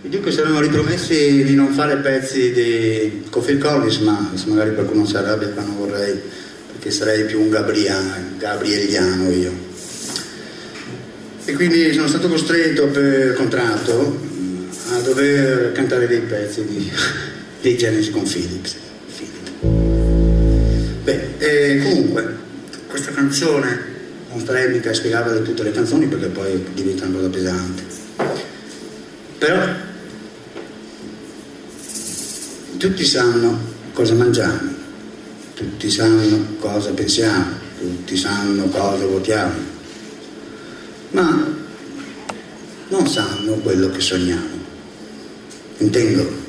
I Duke si erano ripromessi di non fare pezzi con Phil Collins, ma magari qualcuno si arrabbia, ma non vorrei, perché sarei più un gabrieliano io. E quindi sono stato costretto per contratto a dover cantare dei pezzi dei Genesis con Philip. Beh, comunque, questa canzone non starei mica a spiegarla di tutte le canzoni perché poi diventa una cosa pesante. Però tutti sanno cosa mangiamo, tutti sanno cosa pensiamo, tutti sanno cosa votiamo, ma non sanno quello che sogniamo. Intendo.